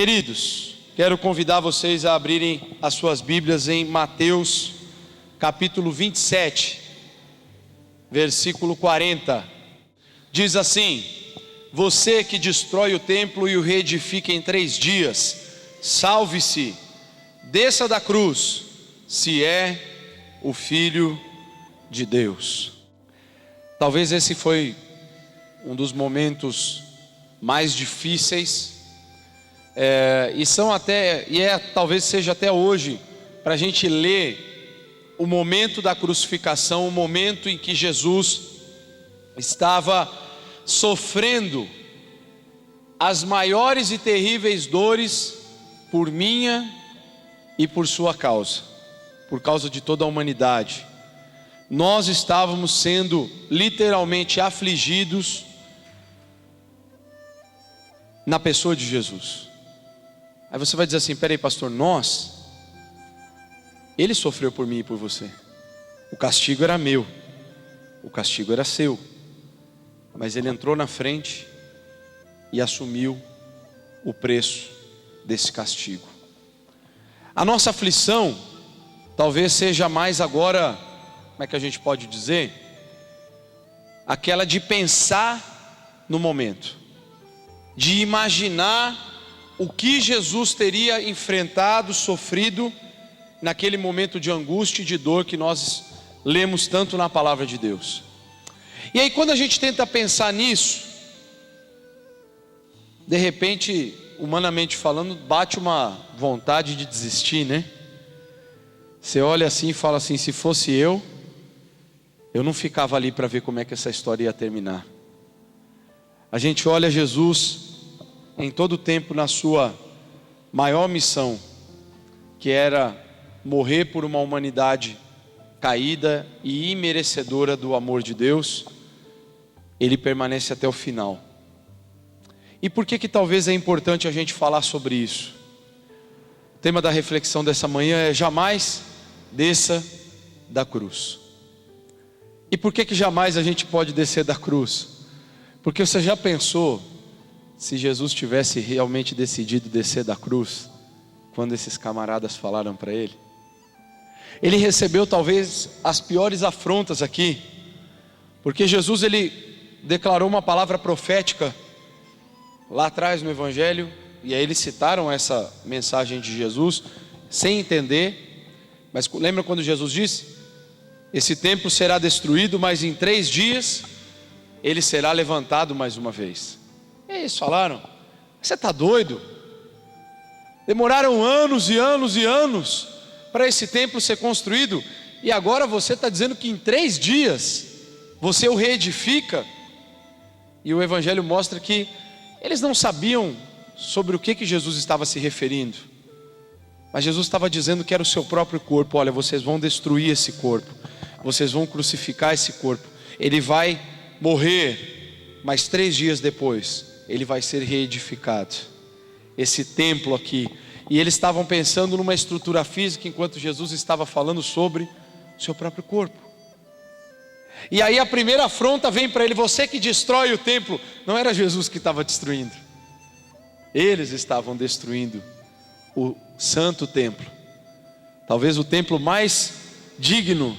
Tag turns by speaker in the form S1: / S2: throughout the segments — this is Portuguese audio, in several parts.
S1: Queridos, quero convidar vocês a abrirem as suas Bíblias em Mateus capítulo 27, versículo 40. Diz assim: você que destrói o templo e o reedifica em 3 dias, salve-se, desça da cruz, se é o Filho de Deus. Talvez esse foi um dos momentos mais difíceis, talvez seja até hoje, para a gente ler o momento da crucificação, o momento em que Jesus estava sofrendo as maiores e terríveis dores por minha e por sua causa, por causa de toda a humanidade. Nós estávamos sendo literalmente afligidos na pessoa de Jesus. Aí você vai dizer assim: peraí, pastor, ele sofreu por mim e por você. O castigo era meu, o castigo era seu, mas ele entrou na frente e assumiu o preço desse castigo. A nossa aflição talvez seja mais agora, como é que a gente pode dizer? Aquela de pensar no momento, de imaginar o que Jesus teria enfrentado, sofrido naquele momento de angústia e de dor que nós lemos tanto na palavra de Deus. E aí, quando a gente tenta pensar nisso, de repente, humanamente falando, bate uma vontade de desistir, né? Você olha assim e fala assim: se fosse eu não ficava ali para ver como é que essa história ia terminar. A gente olha Jesus em todo o tempo na sua maior missão, que era morrer por uma humanidade caída e imerecedora do amor de Deus. Ele permanece até o final. E por que talvez é importante a gente falar sobre isso? O tema da reflexão dessa manhã é: jamais desça da cruz. E por que jamais a gente pode descer da cruz? Porque você já pensou se Jesus tivesse realmente decidido descer da cruz quando esses camaradas falaram para ele? Ele recebeu talvez as piores afrontas aqui, porque Jesus, ele declarou uma palavra profética lá atrás no Evangelho, e aí eles citaram essa mensagem de Jesus sem entender. Mas lembra quando Jesus disse: esse templo será destruído, mas em 3 dias ele será levantado mais uma vez. E eles falaram: você está doido? Demoraram anos e anos e anos para esse templo ser construído, e agora você está dizendo que em 3 dias você o reedifica? E o Evangelho mostra que eles não sabiam sobre o que Jesus estava se referindo, mas Jesus estava dizendo que era o seu próprio corpo. Olha, vocês vão destruir esse corpo, vocês vão crucificar esse corpo, ele vai morrer, mas 3 dias depois ele vai ser reedificado, esse templo aqui. E eles estavam pensando numa estrutura física, enquanto Jesus estava falando sobre o seu próprio corpo. E aí a primeira afronta vem para ele: você que destrói o templo. Não era Jesus que estava destruindo, eles estavam destruindo o santo templo, talvez o templo mais digno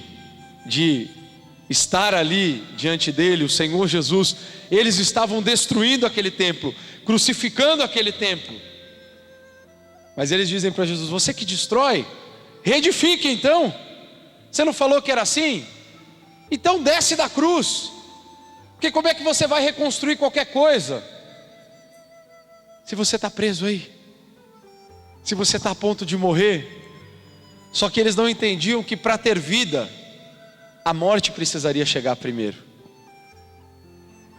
S1: de estar ali diante dele, o Senhor Jesus. Eles estavam destruindo aquele templo, crucificando aquele templo. Mas eles dizem para Jesus: você que destrói, reedifique então. Você não falou que era assim? Então desce da cruz, porque como é que você vai reconstruir qualquer coisa se você está preso aí, se você está a ponto de morrer? Só que eles não entendiam que para ter vida, a morte precisaria chegar primeiro.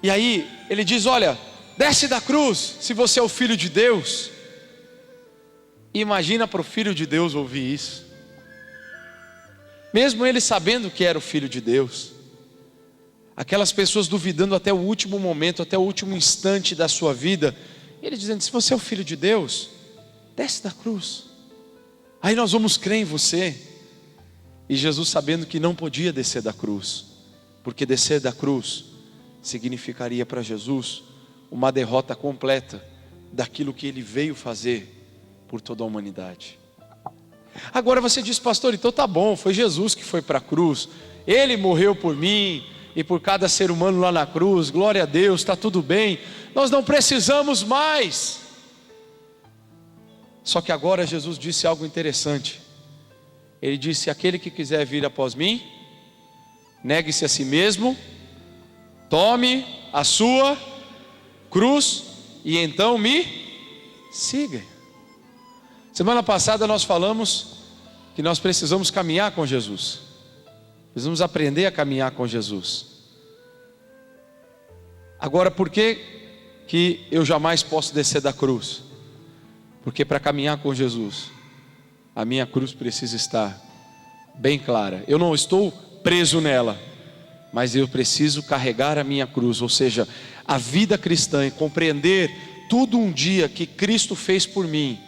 S1: E aí ele diz: olha, desce da cruz se você é o Filho de Deus. Imagina para o Filho de Deus ouvir isso, mesmo ele sabendo que era o Filho de Deus. Aquelas pessoas duvidando até o último momento, até o último instante da sua vida. Ele dizendo: se você é o Filho de Deus, desce da cruz, aí nós vamos crer em você. E Jesus, sabendo que não podia descer da cruz, porque descer da cruz significaria para Jesus uma derrota completa daquilo que Ele veio fazer por toda a humanidade. Agora você diz, pastor, então tá bom, foi Jesus que foi para a cruz, Ele morreu por mim e por cada ser humano lá na cruz, glória a Deus, está tudo bem, nós não precisamos mais. Só que agora Jesus disse algo interessante. Ele disse: aquele que quiser vir após mim, negue-se a si mesmo, tome a sua cruz e então me siga. Semana passada nós falamos que nós precisamos caminhar com Jesus, precisamos aprender a caminhar com Jesus. Agora, por que eu jamais posso descer da cruz? Porque para caminhar com Jesus, a minha cruz precisa estar bem clara. Eu não estou preso nela, mas eu preciso carregar a minha cruz. Ou seja, a vida cristã e compreender tudo um dia que Cristo fez por mim,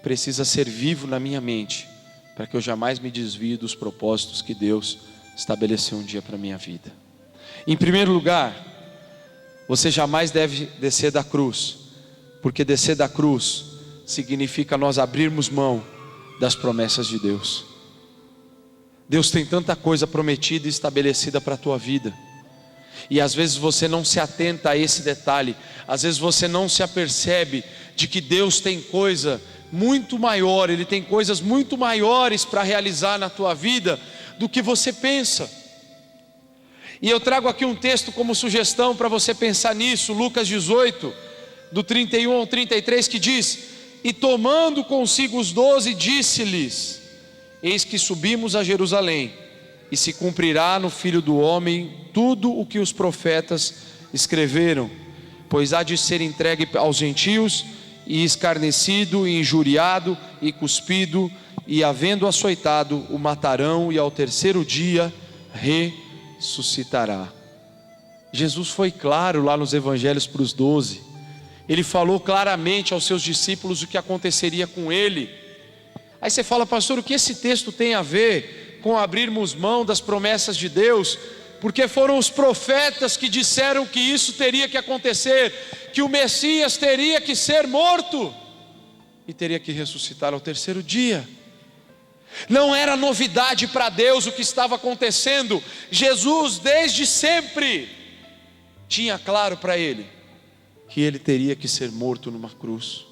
S1: precisa ser vivo na minha mente, para que eu jamais me desvie dos propósitos que Deus estabeleceu um dia para a minha vida. Em primeiro lugar, você jamais deve descer da cruz, porque descer da cruz significa nós abrirmos mão das promessas de Deus. Deus tem tanta coisa prometida e estabelecida para a tua vida, e às vezes você não se atenta a esse detalhe, às vezes você não se apercebe de que Deus tem coisa muito maior, Ele tem coisas muito maiores para realizar na tua vida do que você pensa. E eu trago aqui um texto como sugestão para você pensar nisso, Lucas 18, do 31 ao 33, que diz: e tomando consigo os 12, disse-lhes: eis que subimos a Jerusalém, e se cumprirá no Filho do Homem tudo o que os profetas escreveram, pois há de ser entregue aos gentios, e escarnecido, e injuriado, e cuspido, e havendo açoitado, o matarão, e ao terceiro dia ressuscitará. Jesus foi claro lá nos evangelhos para os 12, Ele falou claramente aos seus discípulos o que aconteceria com Ele. Aí você fala: pastor, o que esse texto tem a ver com abrirmos mão das promessas de Deus? Porque foram os profetas que disseram que isso teria que acontecer, que o Messias teria que ser morto e teria que ressuscitar ao terceiro dia. Não era novidade para Deus o que estava acontecendo. Jesus desde sempre tinha claro para Ele que Ele teria que ser morto numa cruz.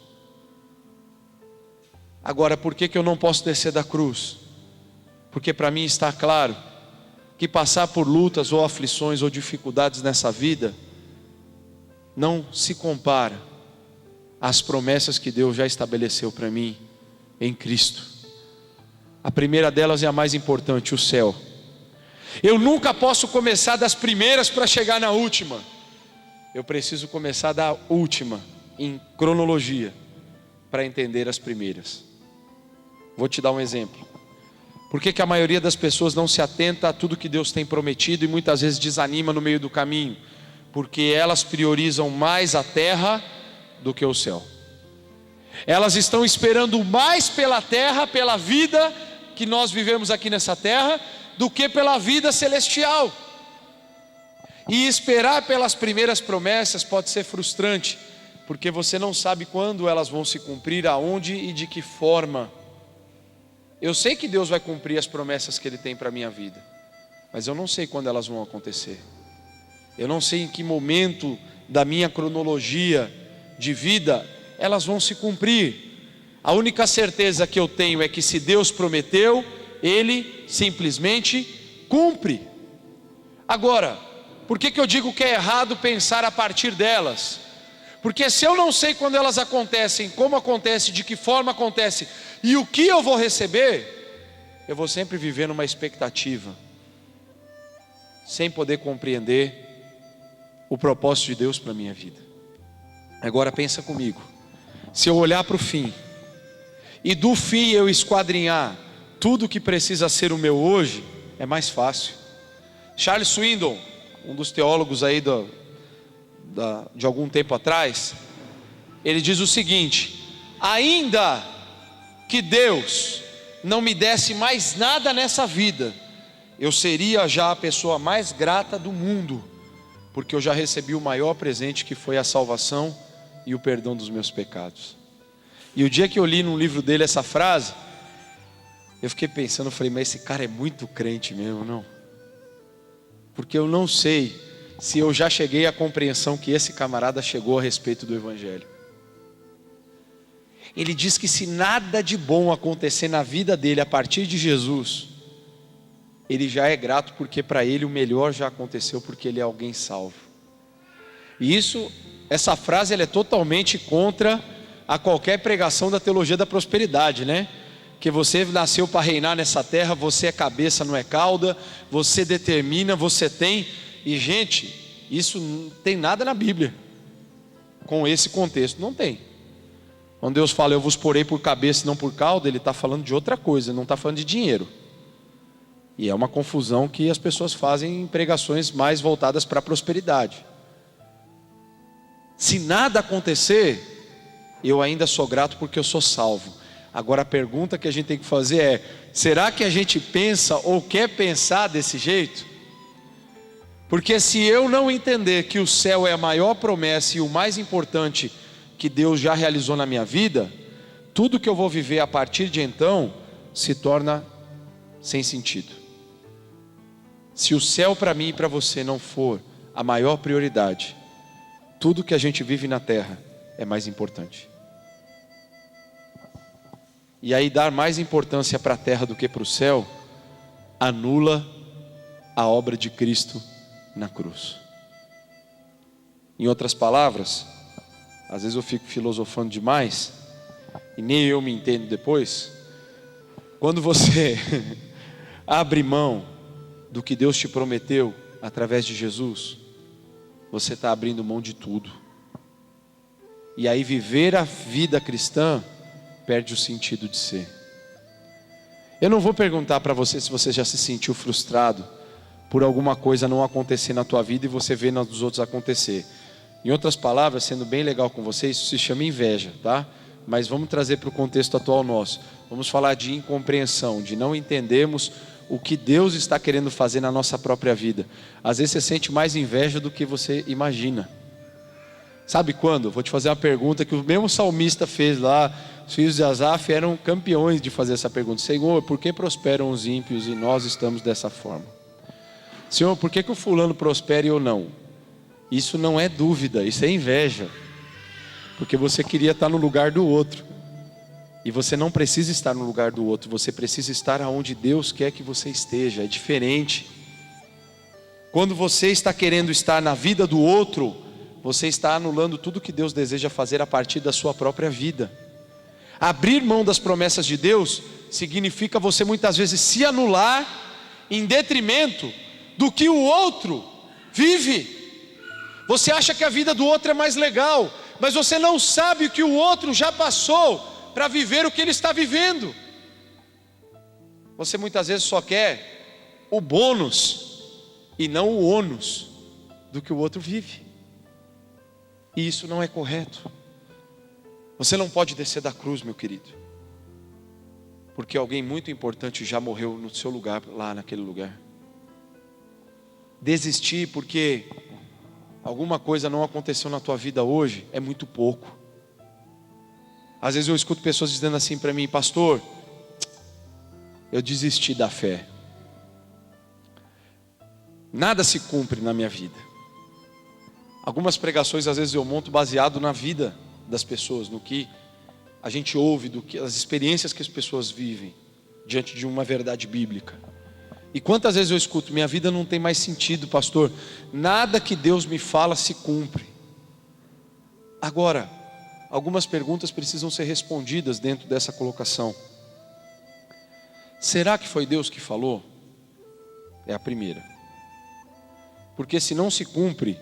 S1: Agora, por que eu não posso descer da cruz? Porque para mim está claro que passar por lutas ou aflições ou dificuldades nessa vida não se compara às promessas que Deus já estabeleceu para mim em Cristo. A primeira delas é a mais importante, o céu. Eu nunca posso começar das primeiras para chegar na última. Eu preciso começar da última, em cronologia, para entender as primeiras. Vou te dar um exemplo. Por que a maioria das pessoas não se atenta a tudo que Deus tem prometido e muitas vezes desanima no meio do caminho? Porque elas priorizam mais a terra do que o céu. Elas estão esperando mais pela terra, pela vida que nós vivemos aqui nessa terra, do que pela vida celestial. E esperar pelas primeiras promessas pode ser frustrante, porque você não sabe quando elas vão se cumprir, aonde e de que forma. Eu sei que Deus vai cumprir as promessas que Ele tem para a minha vida, mas eu não sei quando elas vão acontecer. Eu não sei em que momento da minha cronologia de vida elas vão se cumprir. A única certeza que eu tenho é que se Deus prometeu, Ele simplesmente cumpre. Agora, por que eu digo que é errado pensar a partir delas? Porque se eu não sei quando elas acontecem, como acontece, de que forma acontece e o que eu vou receber, eu vou sempre viver numa expectativa, sem poder compreender o propósito de Deus para a minha vida. Agora pensa comigo, se eu olhar para o fim, e do fim eu esquadrinhar tudo que precisa ser o meu hoje, é mais fácil. Charles Swindoll, um dos teólogos aí de algum tempo atrás, ele diz o seguinte: ainda que Deus não me desse mais nada nessa vida, eu seria já a pessoa mais grata do mundo, porque eu já recebi o maior presente, que foi a salvação e o perdão dos meus pecados. E o dia que eu li num livro dele essa frase, eu fiquei pensando, eu falei, mas esse cara é muito crente mesmo, não? Porque eu não sei se eu já cheguei à compreensão que esse camarada chegou a respeito do Evangelho. Ele diz que se nada de bom acontecer na vida dele a partir de Jesus, ele já é grato porque para ele o melhor já aconteceu, porque ele é alguém salvo. E essa frase ela é totalmente contra a qualquer pregação da teologia da prosperidade, né? Que você nasceu para reinar nessa terra, você é cabeça, não é cauda, você determina, você tem. E gente, isso não tem nada na Bíblia com esse contexto, não tem. Quando Deus fala, eu vos porei por cabeça e não por cauda, Ele está falando de outra coisa, não está falando de dinheiro. E é uma confusão que as pessoas fazem em pregações mais voltadas para a prosperidade. Se nada acontecer, eu ainda sou grato porque eu sou salvo. Agora a pergunta que a gente tem que fazer é, será que a gente pensa ou quer pensar desse jeito? Porque se eu não entender que o céu é a maior promessa e o mais importante que Deus já realizou na minha vida, tudo que eu vou viver a partir de então se torna sem sentido. Se o céu para mim e para você não for a maior prioridade, tudo que a gente vive na terra é mais importante. E aí dar mais importância para a terra do que para o céu anula a obra de Cristo na cruz. Em outras palavras, às vezes eu fico filosofando demais e nem eu me entendo depois. Quando você abre mão do que Deus te prometeu através de Jesus, você está abrindo mão de tudo. E aí viver a vida cristã perde o sentido de ser. Eu não vou perguntar para você se você já se sentiu frustrado por alguma coisa não acontecer na tua vida e você vê nos dos outros acontecer. Em outras palavras, sendo bem legal com você, isso se chama inveja, tá? Mas vamos trazer para o contexto atual nosso. Vamos falar de incompreensão, de não entendermos o que Deus está querendo fazer na nossa própria vida. Às vezes você sente mais inveja do que você imagina. Sabe quando? Vou te fazer uma pergunta que o mesmo salmista fez lá. Os filhos de Asaf eram campeões de fazer essa pergunta. Senhor, por que prosperam os ímpios e nós estamos dessa forma? Senhor, por que o fulano prospera e eu não? Isso não é dúvida, isso é inveja. Porque você queria estar no lugar do outro. E você não precisa estar no lugar do outro, você precisa estar aonde Deus quer que você esteja. É diferente. Quando você está querendo estar na vida do outro, você está anulando tudo que Deus deseja fazer a partir da sua própria vida. Abrir mão das promessas de Deus significa você muitas vezes se anular em detrimento do que o outro vive. Você acha que a vida do outro é mais legal, mas você não sabe o que o outro já passou para viver o que ele está vivendo. Você muitas vezes só quer o bônus e não o ônus do que o outro vive. E isso não é correto. Você não pode descer da cruz, meu querido, porque alguém muito importante já morreu no seu lugar, lá naquele lugar. Desistir porque alguma coisa não aconteceu na tua vida hoje é muito pouco. Às vezes eu escuto pessoas dizendo assim para mim: pastor, eu desisti da fé, nada se cumpre na minha vida. Algumas pregações às vezes eu monto baseado na vida das pessoas, no que a gente ouve, as experiências que as pessoas vivem diante de uma verdade bíblica. E quantas vezes eu escuto: minha vida não tem mais sentido, pastor, nada que Deus me fala se cumpre. Agora, algumas perguntas precisam ser respondidas dentro dessa colocação. Será que foi Deus que falou? É a primeira. Porque se não se cumpre,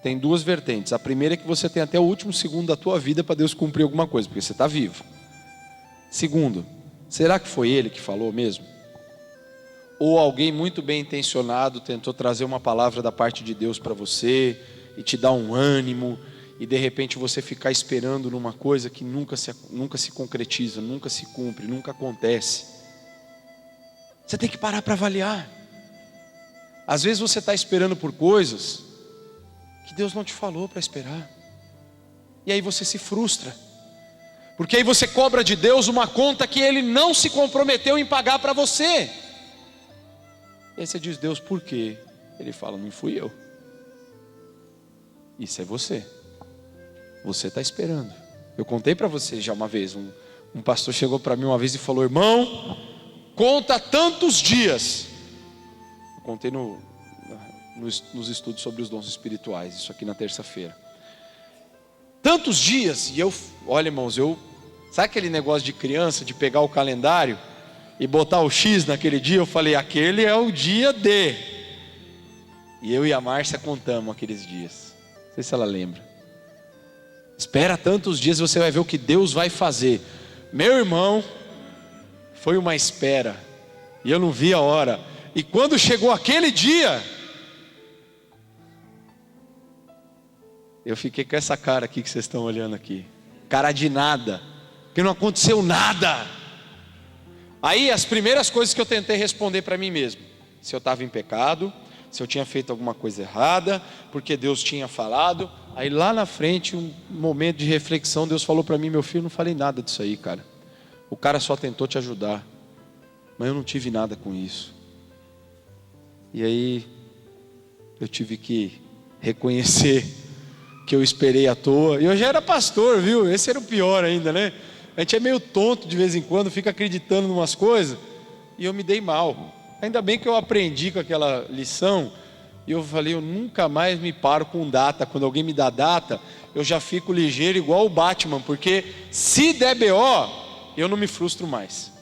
S1: tem duas vertentes. A primeira é que você tem até o último segundo da tua vida para Deus cumprir alguma coisa, porque você está vivo. Segundo, será que foi Ele que falou mesmo? Ou alguém muito bem intencionado tentou trazer uma palavra da parte de Deus para você e te dar um ânimo, e de repente você ficar esperando numa coisa que nunca se concretiza, nunca se cumpre, nunca acontece. Você tem que parar para avaliar. Às vezes você está esperando por coisas que Deus não te falou para esperar. E aí você se frustra, porque aí você cobra de Deus uma conta que Ele não se comprometeu em pagar para você. E aí você diz: Deus, por quê? Ele fala: não fui eu. Isso é você. Você está esperando. Eu contei para você já uma vez, um pastor chegou para mim uma vez e falou: irmão, conta tantos dias. Eu contei nos estudos sobre os dons espirituais, isso aqui na terça-feira. Tantos dias, e olha, irmãos, sabe aquele negócio de criança, de pegar o calendário e botar o X naquele dia? Eu falei: aquele é o dia de. E eu e a Márcia contamos aqueles dias. Não sei se ela lembra. Espera tantos dias e você vai ver o que Deus vai fazer. Meu irmão, foi uma espera, e eu não vi a hora. E quando chegou aquele dia, eu fiquei com essa cara aqui que vocês estão olhando aqui, cara de nada, porque não aconteceu nada. Aí as primeiras coisas que eu tentei responder para mim mesmo: se eu estava em pecado, se eu tinha feito alguma coisa errada, porque Deus tinha falado. Aí lá na frente, um momento de reflexão, Deus falou para mim: meu filho, não falei nada disso aí, cara. O cara só tentou te ajudar, mas eu não tive nada com isso. E aí eu tive que reconhecer que eu esperei à toa. E eu já era pastor, viu? Esse era o pior ainda, né? A gente é meio tonto de vez em quando, fica acreditando em umas coisas. E eu me dei mal. Ainda bem que eu aprendi com aquela lição. E eu falei: eu nunca mais me paro com data. Quando alguém me dá data, eu já fico ligeiro igual o Batman. Porque se der BO, eu não me frustro mais.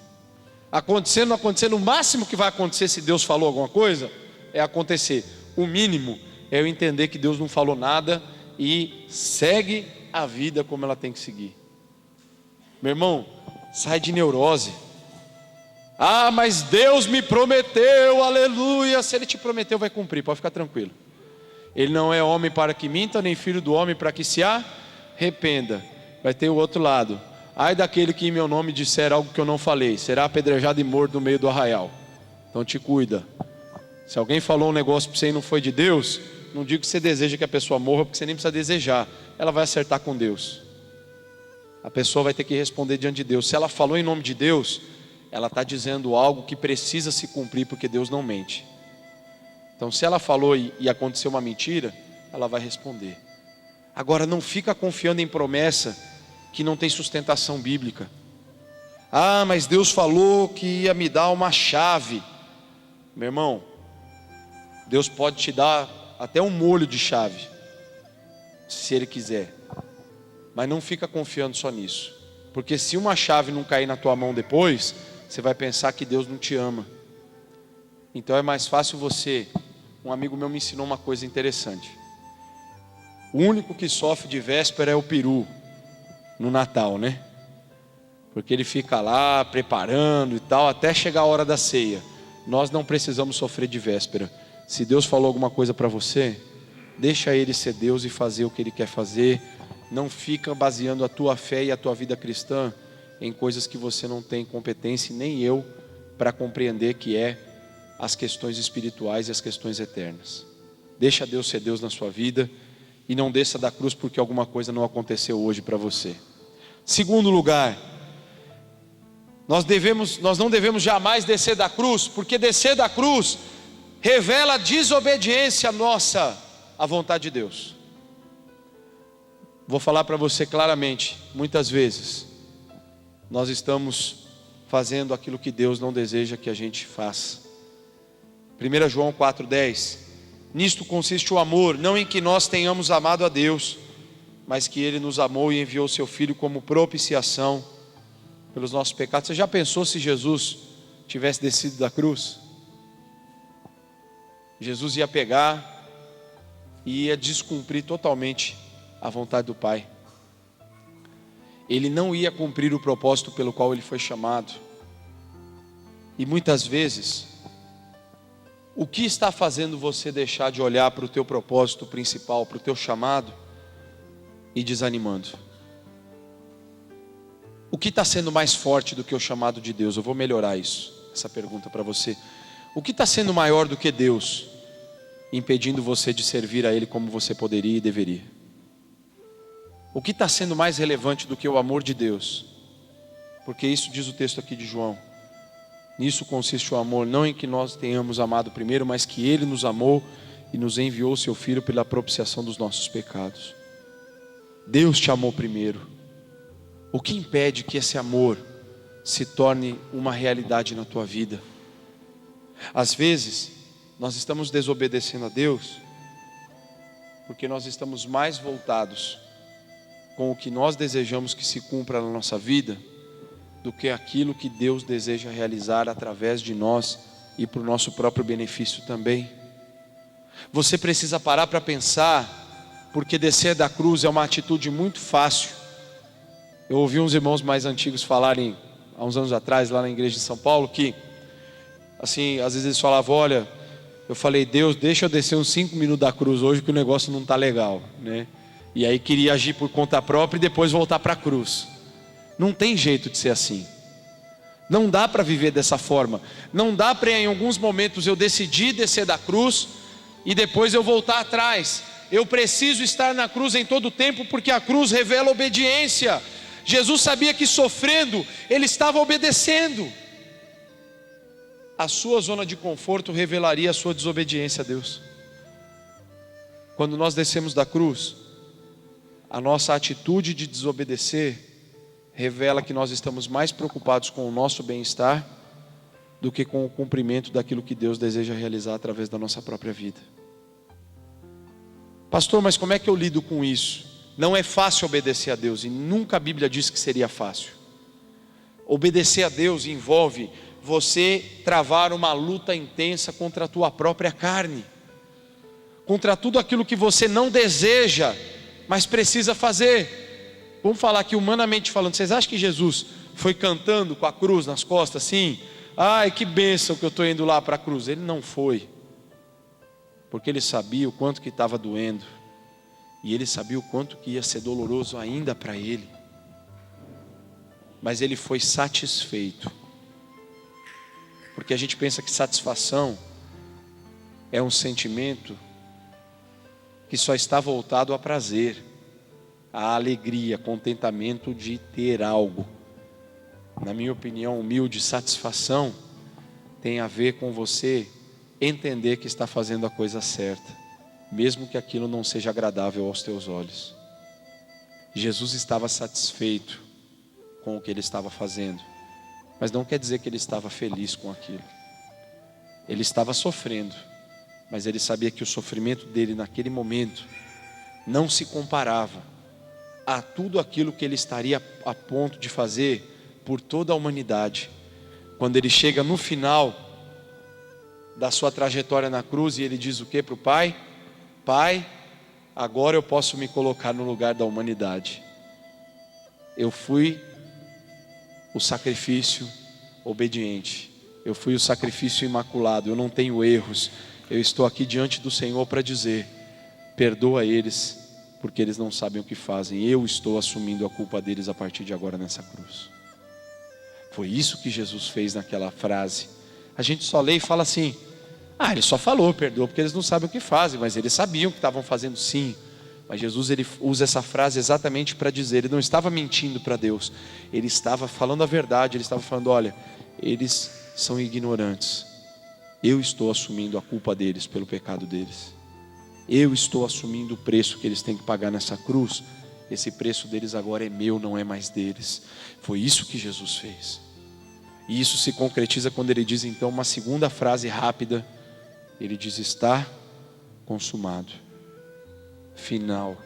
S1: Acontecendo, não acontecendo, o máximo que vai acontecer se Deus falou alguma coisa é acontecer. O mínimo é eu entender que Deus não falou nada e segue a vida como ela tem que seguir. Meu irmão, sai de neurose. Ah, mas Deus me prometeu, aleluia. Se Ele te prometeu, vai cumprir, pode ficar tranquilo. Ele não é homem para que minta, nem filho do homem para que se arrependa. Vai ter o outro lado: ai daquele que em meu nome disser algo que eu não falei, será apedrejado e morto no meio do arraial. Então te cuida. Se alguém falou um negócio para você e não foi de Deus, não digo que você deseja que a pessoa morra, porque você nem precisa desejar. Ela vai acertar com Deus. A pessoa vai ter que responder diante de Deus. Se ela falou em nome de Deus, ela está dizendo algo que precisa se cumprir, porque Deus não mente. Então se ela falou e aconteceu uma mentira, ela vai responder. Agora, não fica confiando em promessa que não tem sustentação bíblica. Ah, mas Deus falou que ia me dar uma chave. Meu irmão, Deus pode te dar até um molho de chave, se Ele quiser. Mas não fica confiando só nisso, porque se uma chave não cair na tua mão depois, você vai pensar que Deus não te ama. Então é mais fácil você... Um amigo meu me ensinou uma coisa interessante: o único que sofre de véspera é o peru no Natal, né? Porque ele fica lá preparando e tal, até chegar a hora da ceia. Nós não precisamos sofrer de véspera. Se Deus falou alguma coisa para você, deixa Ele ser Deus e fazer o que Ele quer fazer. Não fica baseando a tua fé e a tua vida cristã em coisas que você não tem competência, nem eu, para compreender, que é as questões espirituais e as questões eternas. Deixa Deus ser Deus na sua vida e não desça da cruz porque alguma coisa não aconteceu hoje para você. Segundo lugar, nós não devemos jamais descer da cruz, porque descer da cruz revela a desobediência nossa à vontade de Deus. Vou falar para você claramente: muitas vezes nós estamos fazendo aquilo que Deus não deseja que a gente faça. 1 João 4,10: nisto consiste o amor, não em que nós tenhamos amado a Deus, mas que Ele nos amou e enviou seu Filho como propiciação pelos nossos pecados. Você já pensou se Jesus tivesse descido da cruz? Jesus ia pegar e ia descumprir totalmente a vontade do Pai. Ele não ia cumprir o propósito pelo qual Ele foi chamado. E muitas vezes, o que está fazendo você deixar de olhar para o teu propósito principal, para o teu chamado, e desanimando? O que está sendo mais forte do que o chamado de Deus? Eu vou melhorar essa pergunta para você. O que está sendo maior do que Deus, impedindo você de servir a Ele como você poderia e deveria? O que está sendo mais relevante do que o amor de Deus? Porque isso diz o texto aqui de João. Nisso consiste o amor, não em que nós tenhamos amado primeiro, mas que Ele nos amou e nos enviou o Seu Filho pela propiciação dos nossos pecados. Deus te amou primeiro. O que impede que esse amor se torne uma realidade na tua vida? Às vezes, nós estamos desobedecendo a Deus porque nós estamos mais voltados com o que nós desejamos que se cumpra na nossa vida do que aquilo que Deus deseja realizar através de nós e para o nosso próprio benefício também. Você precisa parar para pensar, porque descer da cruz é uma atitude muito fácil. Eu ouvi uns irmãos mais antigos falarem há uns anos atrás lá na igreja de São Paulo que assim, às vezes eles falavam: olha, eu falei, Deus, deixa eu descer uns 5 minutos da cruz hoje que o negócio não está legal, né? E aí queria agir por conta própria e depois voltar para a cruz. Não tem jeito de ser assim. Não dá para viver dessa forma. Não dá para em alguns momentos eu decidir descer da cruz e depois eu voltar atrás. Eu preciso estar na cruz em todo o tempo, porque a cruz revela obediência. Jesus sabia que sofrendo, Ele estava obedecendo. A sua zona de conforto revelaria a sua desobediência a Deus. Quando nós descemos da cruz, a nossa atitude de desobedecer revela que nós estamos mais preocupados com o nosso bem-estar do que com o cumprimento daquilo que Deus deseja realizar através da nossa própria vida. Pastor, mas como é que eu lido com isso? Não é fácil obedecer a Deus, e nunca a Bíblia diz que seria fácil. Obedecer a Deus envolve você travar uma luta intensa contra a tua própria carne, contra tudo aquilo que você não deseja, mas precisa fazer. Vamos falar aqui humanamente falando. Vocês acham que Jesus foi cantando com a cruz nas costas assim? Ai, que bênção que eu estou indo lá para a cruz. Ele não foi, porque ele sabia o quanto que estava doendo, e ele sabia o quanto que ia ser doloroso ainda para ele. Mas ele foi satisfeito, porque a gente pensa que satisfação é um sentimento que só está voltado a prazer, a alegria, contentamento de ter algo. Na minha opinião humilde, satisfação tem a ver com você entender que está fazendo a coisa certa, mesmo que aquilo não seja agradável aos teus olhos. Jesus estava satisfeito com o que ele estava fazendo, mas não quer dizer que ele estava feliz com aquilo. Ele estava sofrendo, mas ele sabia que o sofrimento dele naquele momento não se comparava a tudo aquilo que ele estaria a ponto de fazer por toda a humanidade. Quando ele chega no final da sua trajetória na cruz, e ele diz o que para o Pai? Pai, agora eu posso me colocar no lugar da humanidade. Eu fui o sacrifício obediente, eu fui o sacrifício imaculado, eu não tenho erros. Eu estou aqui diante do Senhor para dizer: perdoa eles, porque eles não sabem o que fazem. Eu estou assumindo a culpa deles a partir de agora nessa cruz. Foi isso que Jesus fez naquela frase. A gente só lê e fala assim: ah, ele só falou, perdoa porque eles não sabem o que fazem. Mas eles sabiam que estavam fazendo sim. Mas Jesus, ele usa essa frase exatamente para dizer, ele não estava mentindo para Deus, ele estava falando a verdade. Ele estava falando: olha, eles são ignorantes, eu estou assumindo a culpa deles pelo pecado deles. Eu estou assumindo o preço que eles têm que pagar nessa cruz. Esse preço deles agora é meu, não é mais deles. Foi isso que Jesus fez. E isso se concretiza quando ele diz então uma segunda frase rápida. Ele diz: está consumado. Final,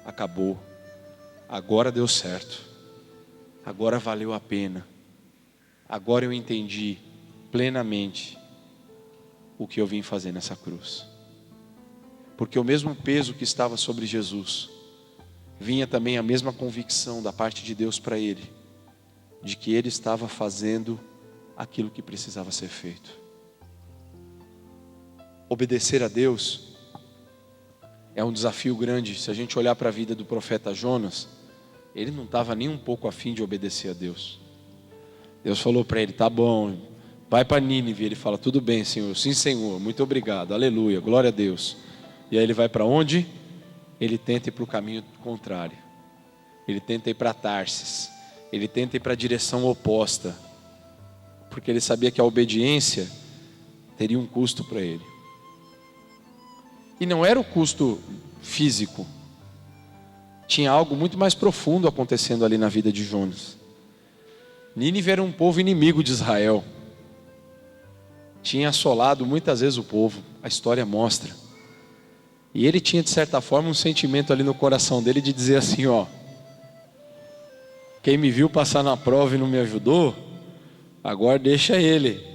S1: acabou. Agora deu certo. Agora valeu a pena. Agora eu entendi plenamente o que eu vim fazer nessa cruz. Porque o mesmo peso que estava sobre Jesus, vinha também a mesma convicção da parte de Deus para ele, de que ele estava fazendo aquilo que precisava ser feito. Obedecer a Deus é um desafio grande. Se a gente olhar para a vida do profeta Jonas, ele não estava nem um pouco afim de obedecer a Deus. Deus falou para ele: tá bom, vai para Nínive. Ele fala: tudo bem, Senhor. Sim, Senhor, muito obrigado, aleluia, glória a Deus. E aí ele vai para onde? Ele tenta ir para o caminho contrário. Ele tenta ir para Tarsis. Ele tenta ir para a direção oposta. Porque ele sabia que a obediência teria um custo para ele. E não era o custo físico. Tinha algo muito mais profundo acontecendo ali na vida de Jonas. Nínive era um povo inimigo de Israel. Tinha assolado muitas vezes o povo. A história mostra. E ele tinha, de certa forma, um sentimento ali no coração dele de dizer assim, ó: quem me viu passar na prova e não me ajudou, agora deixa ele.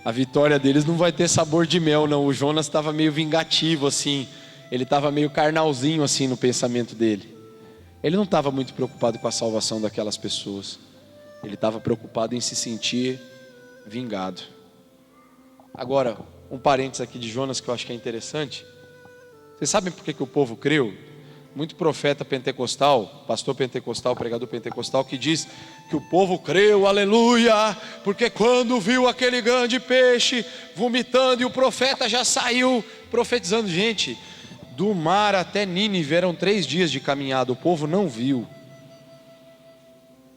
S1: A vitória deles não vai ter sabor de mel, não. O Jonas estava meio vingativo, assim. Ele estava meio carnalzinho, assim, no pensamento dele. Ele não estava muito preocupado com a salvação daquelas pessoas. Ele estava preocupado em se sentir vingado. Agora, um parênteses aqui de Jonas que eu acho que é interessante. Vocês sabem por que o povo creu? Muito profeta pentecostal, pastor pentecostal, pregador pentecostal, que diz que o povo creu, aleluia, porque quando viu aquele grande peixe vomitando e o profeta já saiu profetizando. Gente, do mar até Nínive eram 3 dias de caminhada, o povo não viu.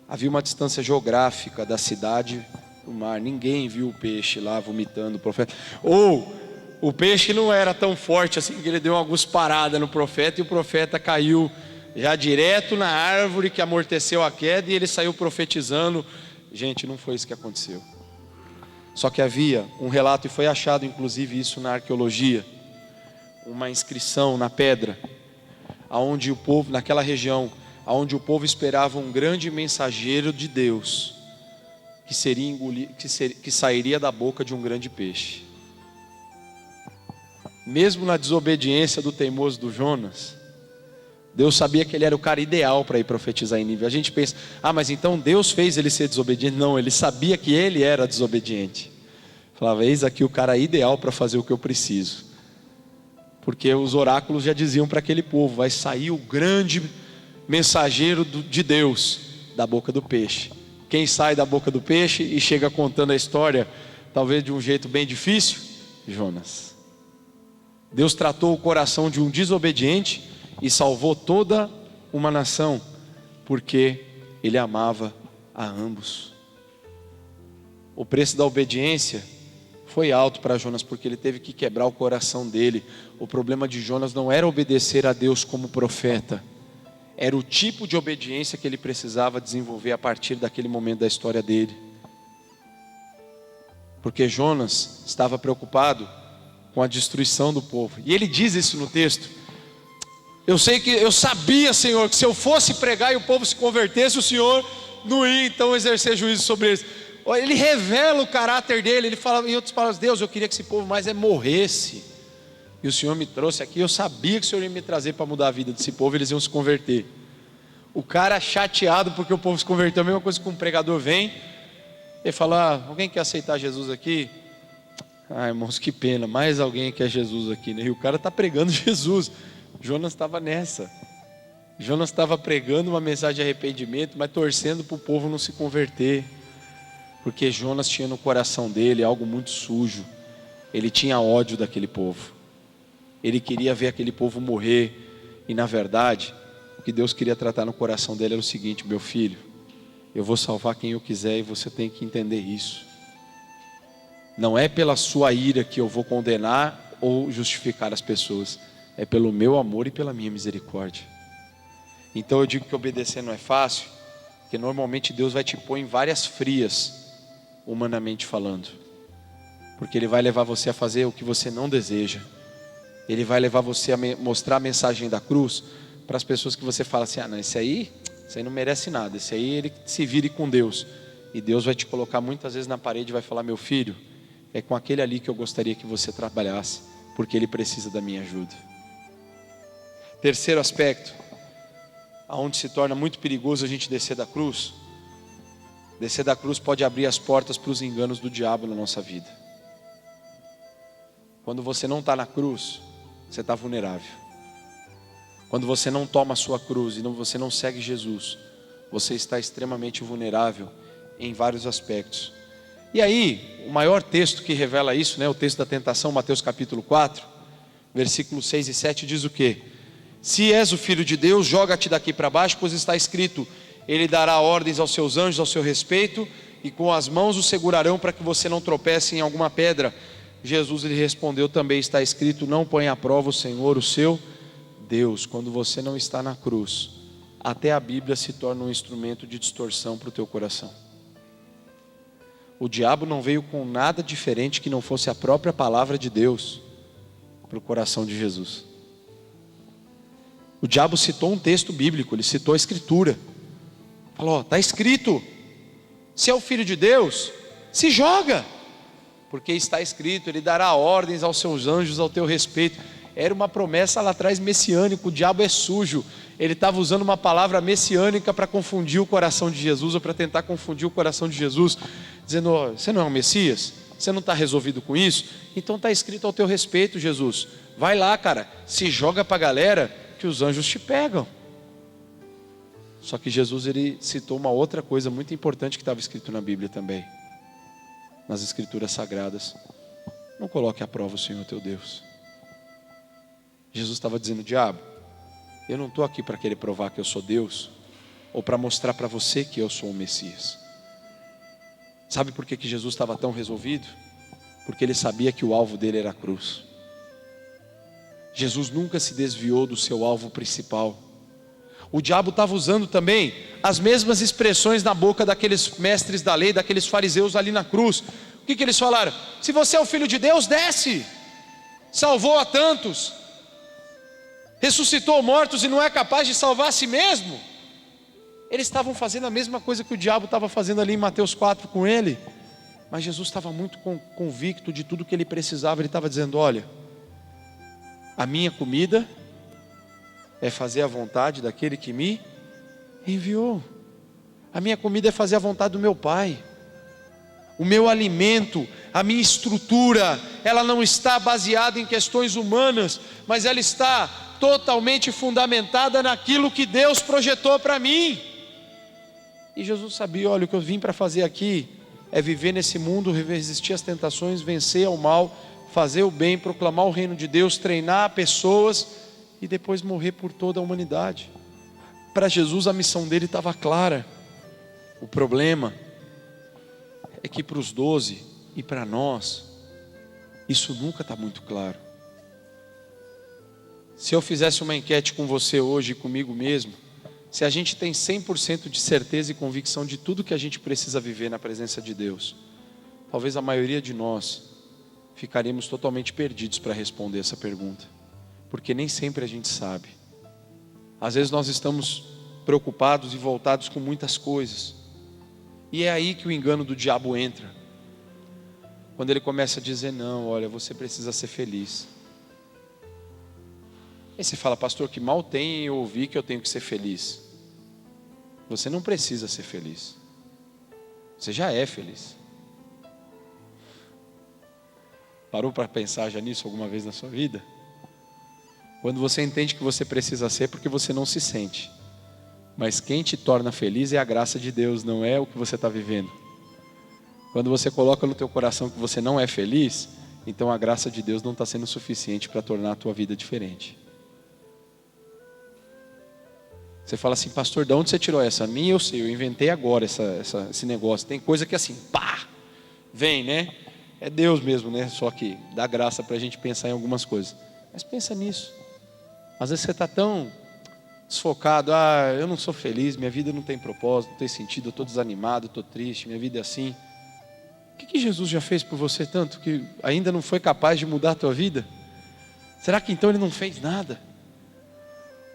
S1: Havia uma distância geográfica da cidade do mar, ninguém viu o peixe lá vomitando o profeta. Ou o peixe não era tão forte assim que ele deu uma gusparada no profeta e o profeta caiu já direto na árvore que amorteceu a queda e ele saiu profetizando. Gente, não foi isso que aconteceu. Só que havia um relato, e foi achado inclusive isso na arqueologia, uma inscrição na pedra, aonde o povo, naquela região, aonde o povo esperava um grande mensageiro de Deus, que seria engolido, que sairia da boca de um grande peixe. Mesmo na desobediência do teimoso do Jonas, Deus sabia que ele era o cara ideal para ir profetizar em Nínive. A gente pensa, mas então Deus fez ele ser desobediente. Não, ele sabia que ele era desobediente. Falava, eis aqui o cara ideal para fazer o que eu preciso. Porque os oráculos já diziam para aquele povo, vai sair o grande mensageiro de Deus da boca do peixe. Quem sai da boca do peixe e chega contando a história, talvez de um jeito bem difícil? Jonas. Deus tratou o coração de um desobediente e salvou toda uma nação, porque Ele amava a ambos. O preço da obediência foi alto para Jonas, porque ele teve que quebrar o coração dele. O problema de Jonas não era obedecer a Deus como profeta, era o tipo de obediência que ele precisava desenvolver a partir daquele momento da história dele. Porque Jonas estava preocupado com a destruição do povo. E ele diz isso no texto: eu sabia, Senhor, que se eu fosse pregar e o povo se convertesse, o Senhor não ia então exercer juízo sobre eles. Ele revela o caráter dele. Ele fala em outras palavras: Deus, eu queria que esse povo mais morresse, e o Senhor me trouxe aqui. Eu sabia que o Senhor ia me trazer para mudar a vida desse povo, eles iam se converter. O cara chateado porque o povo se converteu. A mesma coisa que um pregador vem, ele fala: alguém quer aceitar Jesus aqui? Irmãos, que pena, mais alguém quer Jesus aqui, né? E o cara está pregando Jesus. Jonas estava nessa. Jonas estava pregando uma mensagem de arrependimento, mas torcendo para o povo não se converter, porque Jonas tinha no coração dele algo muito sujo. Ele tinha ódio daquele povo. Ele queria ver aquele povo morrer. E na verdade, o que Deus queria tratar no coração dele era o seguinte: meu filho, eu vou salvar quem eu quiser e você tem que entender isso. Não é pela sua ira que eu vou condenar ou justificar as pessoas, é pelo meu amor e pela minha misericórdia. Então eu digo que obedecer não é fácil, porque normalmente Deus vai te pôr em várias frias, humanamente falando, porque Ele vai levar você a fazer o que você não deseja. Ele vai levar você a mostrar a mensagem da cruz para as pessoas que você fala assim: não, esse aí não merece nada, esse aí ele se vire com Deus. E Deus vai te colocar muitas vezes na parede e vai falar: meu filho, é com aquele ali que eu gostaria que você trabalhasse, porque ele precisa da minha ajuda. Terceiro aspecto, aonde se torna muito perigoso a gente descer da cruz. Descer da cruz pode abrir as portas para os enganos do diabo na nossa vida. Quando você não está na cruz, você está vulnerável. Quando você não toma a sua cruz e você não segue Jesus, você está extremamente vulnerável em vários aspectos. E aí, o maior texto que revela isso, o texto da tentação, Mateus capítulo 4, versículos 6 e 7, diz o quê? Se és o Filho de Deus, joga-te daqui para baixo, pois está escrito: Ele dará ordens aos seus anjos ao seu respeito, e com as mãos o segurarão para que você não tropece em alguma pedra. Jesus lhe respondeu: também está escrito: não ponha à prova o Senhor, o seu Deus. Quando você não está na cruz, até a Bíblia se torna um instrumento de distorção para o teu coração. O diabo não veio com nada diferente que não fosse a própria palavra de Deus para o coração de Jesus. O diabo citou um texto bíblico, ele citou a Escritura. Falou: está escrito, se é o Filho de Deus, se joga, porque está escrito: Ele dará ordens aos seus anjos ao teu respeito. Era uma promessa lá atrás messiânica. O diabo é sujo, ele estava usando uma palavra messiânica para confundir o coração de Jesus, ou para tentar confundir o coração de Jesus, dizendo: oh, você não é o Messias? Você não está resolvido com isso? Então está escrito ao teu respeito, Jesus. Vai lá, cara, se joga para a galera, que os anjos te pegam. Só que Jesus, ele citou uma outra coisa muito importante que estava escrito na Bíblia também, nas Escrituras Sagradas: não coloque à prova o Senhor teu Deus. Jesus estava dizendo: diabo, eu não estou aqui para querer provar que eu sou Deus, ou para mostrar para você que eu sou o Messias. Sabe por que Jesus estava tão resolvido? Porque ele sabia que o alvo dele era a cruz. Jesus nunca se desviou do seu alvo principal. O diabo estava usando também as mesmas expressões na boca daqueles mestres da lei, daqueles fariseus ali na cruz. O que eles falaram? Se você é o Filho de Deus, desce. Salvou a tantos, ressuscitou mortos e não é capaz de salvar a si mesmo. Eles estavam fazendo a mesma coisa que o diabo estava fazendo ali em Mateus 4 com ele. Mas Jesus estava muito convicto de tudo que ele precisava. Ele estava dizendo: olha, a minha comida é fazer a vontade daquele que me enviou. A minha comida é fazer a vontade do meu Pai. O meu alimento, a minha estrutura, ela não está baseada em questões humanas, mas ela está totalmente fundamentada naquilo que Deus projetou para mim. E Jesus sabia: olha, o que eu vim para fazer aqui é viver nesse mundo, resistir às tentações, vencer ao mal, fazer o bem, proclamar o reino de Deus, treinar pessoas e depois morrer por toda a humanidade. Para Jesus a missão dele estava clara. O problema é que para os 12 e para nós, isso nunca está muito claro. Se eu fizesse uma enquete com você hoje e comigo mesmo, se a gente tem 100% de certeza e convicção de tudo que a gente precisa viver na presença de Deus, talvez a maioria de nós ficaríamos totalmente perdidos para responder essa pergunta, porque nem sempre a gente sabe. Às vezes nós estamos preocupados e voltados com muitas coisas, e é aí que o engano do diabo entra, quando ele começa a dizer: não, olha, você precisa ser feliz. Aí você fala: pastor, que mal tem eu ouvir que eu tenho que ser feliz. Você não precisa ser feliz, você já é feliz. Parou para pensar já nisso alguma vez na sua vida? Quando você entende que você precisa ser, porque você não se sente. Mas quem te torna feliz é a graça de Deus, não é o que você está vivendo. Quando você coloca no teu coração que você não é feliz, então a graça de Deus não está sendo suficiente para tornar a tua vida diferente. Você fala assim: pastor, de onde você tirou essa? Minha eu sei, eu inventei agora esse negócio. Tem coisa que assim, pá, vem, né? É Deus mesmo, né? Só que dá graça para a gente pensar em algumas coisas. Mas pensa nisso. Às vezes você está tão desfocado: eu não sou feliz, minha vida não tem propósito, não tem sentido, eu estou desanimado, estou triste, minha vida é assim. O que Jesus já fez por você tanto que ainda não foi capaz de mudar a tua vida? Será que então Ele não fez nada?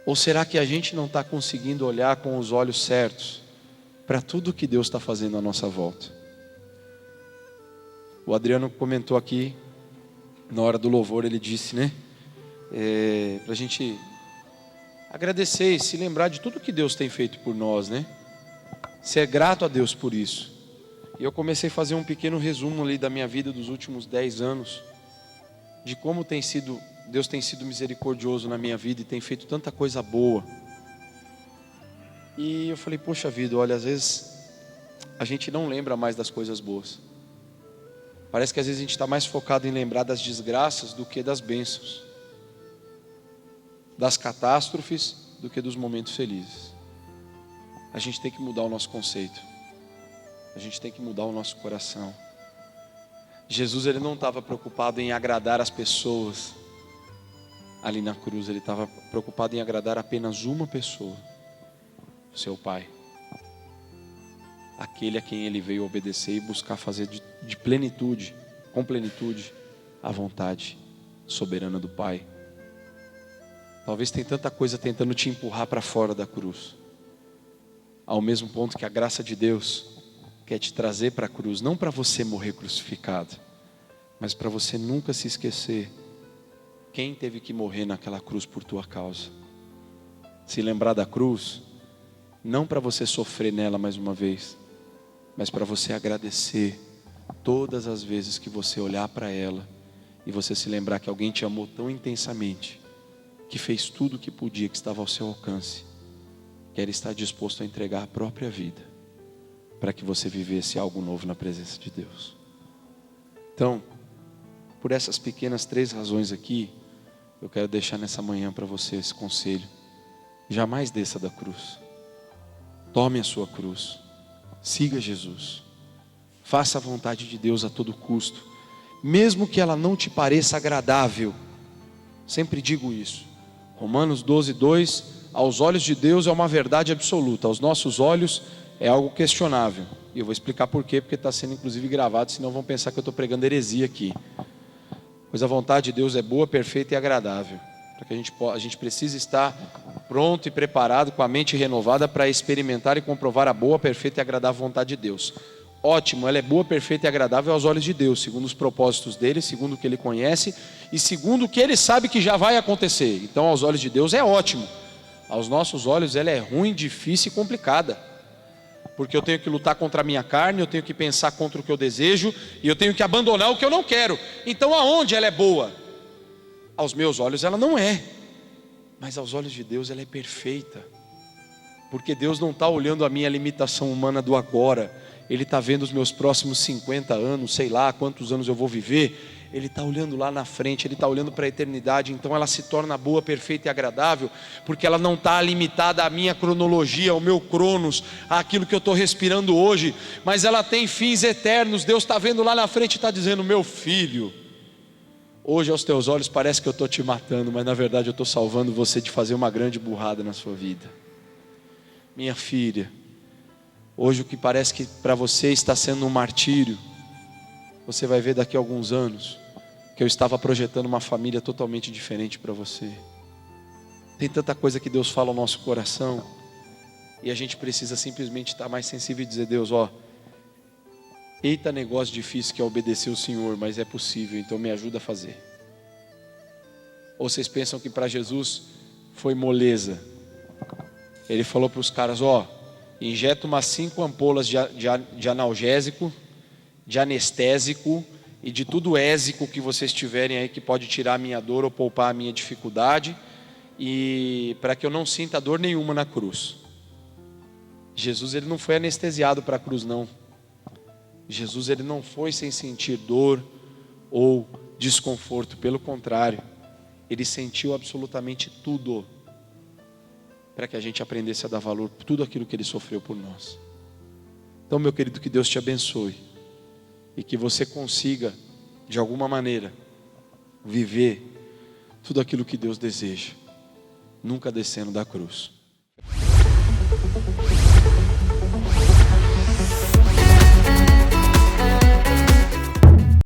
S1: Ou será que a gente não está conseguindo olhar com os olhos certos para tudo que Deus está fazendo à nossa volta? O Adriano comentou aqui, na hora do louvor, ele disse, né? Para a gente agradecer e se lembrar de tudo que Deus tem feito por nós, né? Ser grato a Deus por isso. E eu comecei a fazer um pequeno resumo ali da minha vida dos últimos 10 anos, de como Deus tem sido misericordioso na minha vida e tem feito tanta coisa boa. E eu falei: poxa vida, olha, às vezes a gente não lembra mais das coisas boas. Parece que às vezes a gente está mais focado em lembrar das desgraças do que das bênçãos. das catástrofes do que dos momentos felizes. A gente tem que mudar o nosso conceito. A gente tem que mudar o nosso coração. Jesus, ele não estava preocupado em agradar as pessoas ali na cruz. Ele estava preocupado em agradar apenas uma pessoa, seu Pai. Aquele a quem ele veio obedecer e buscar fazer de plenitude, com plenitude, a vontade soberana do Pai. Talvez tem tanta coisa tentando te empurrar para fora da cruz, ao mesmo ponto que a graça de Deus quer te trazer para a cruz, não para você morrer crucificado, mas para você nunca se esquecer quem teve que morrer naquela cruz por tua causa. Se lembrar da cruz, não para você sofrer nela mais uma vez, mas para você agradecer todas as vezes que você olhar para ela e você se lembrar que alguém te amou tão intensamente, que fez tudo o que podia, que estava ao seu alcance, que era estar disposto a entregar a própria vida, para que você vivesse algo novo na presença de Deus. Então, por essas pequenas 3 razões aqui, eu quero deixar nessa manhã para você esse conselho: jamais desça da cruz, tome a sua cruz, siga Jesus, faça a vontade de Deus a todo custo, mesmo que ela não te pareça agradável. Sempre digo isso. Romanos 12:2, aos olhos de Deus é uma verdade absoluta, aos nossos olhos é algo questionável. E eu vou explicar por quê, porque está sendo inclusive gravado, senão vão pensar que eu estou pregando heresia aqui. Pois a vontade de Deus é boa, perfeita e agradável, para que a gente precisa estar pronto e preparado, com a mente renovada, para experimentar e comprovar a boa, perfeita e agradável vontade de Deus. Ótimo, ela é boa, perfeita e agradável aos olhos de Deus, segundo os propósitos dele, segundo o que ele conhece e segundo o que ele sabe que já vai acontecer. Então, aos olhos de Deus é ótimo. Aos nossos olhos ela é ruim, difícil e complicada, porque eu tenho que lutar contra a minha carne, eu tenho que pensar contra o que eu desejo e eu tenho que abandonar o que eu não quero. Então, aonde ela é boa? Aos meus olhos ela não é, mas aos olhos de Deus ela é perfeita, porque Deus não está olhando a minha limitação humana do agora. Ele está vendo os meus próximos 50 anos, sei lá quantos anos eu vou viver. Ele está olhando lá na frente, Ele está olhando para a eternidade. Então ela se torna boa, perfeita e agradável, porque ela não está limitada à minha cronologia, ao meu cronos, àquilo que eu estou respirando hoje, mas ela tem fins eternos. Deus está vendo lá na frente e está dizendo: meu filho, hoje aos teus olhos parece que eu estou te matando, mas na verdade eu estou salvando você de fazer uma grande burrada na sua vida. Minha filha, hoje o que parece que para você está sendo um martírio, você vai ver daqui a alguns anos que eu estava projetando uma família totalmente diferente para você. Tem tanta coisa que Deus fala ao nosso coração, e a gente precisa simplesmente estar mais sensível e dizer: Deus, eita negócio difícil que é obedecer o Senhor, mas é possível, então me ajuda a fazer. Ou vocês pensam que para Jesus foi moleza? Ele falou para os caras: injeta umas 5 ampolas de analgésico, de anestésico e de tudo ésico que vocês tiverem aí, que pode tirar a minha dor ou poupar a minha dificuldade, e para que eu não sinta dor nenhuma na cruz. Jesus, ele não foi anestesiado para a cruz, não. Jesus, ele não foi sem sentir dor ou desconforto, pelo contrário, ele sentiu absolutamente tudo, para que a gente aprendesse a dar valor por tudo aquilo que ele sofreu por nós. Então, meu querido, que Deus te abençoe e que você consiga, de alguma maneira, viver tudo aquilo que Deus deseja, nunca descendo da cruz.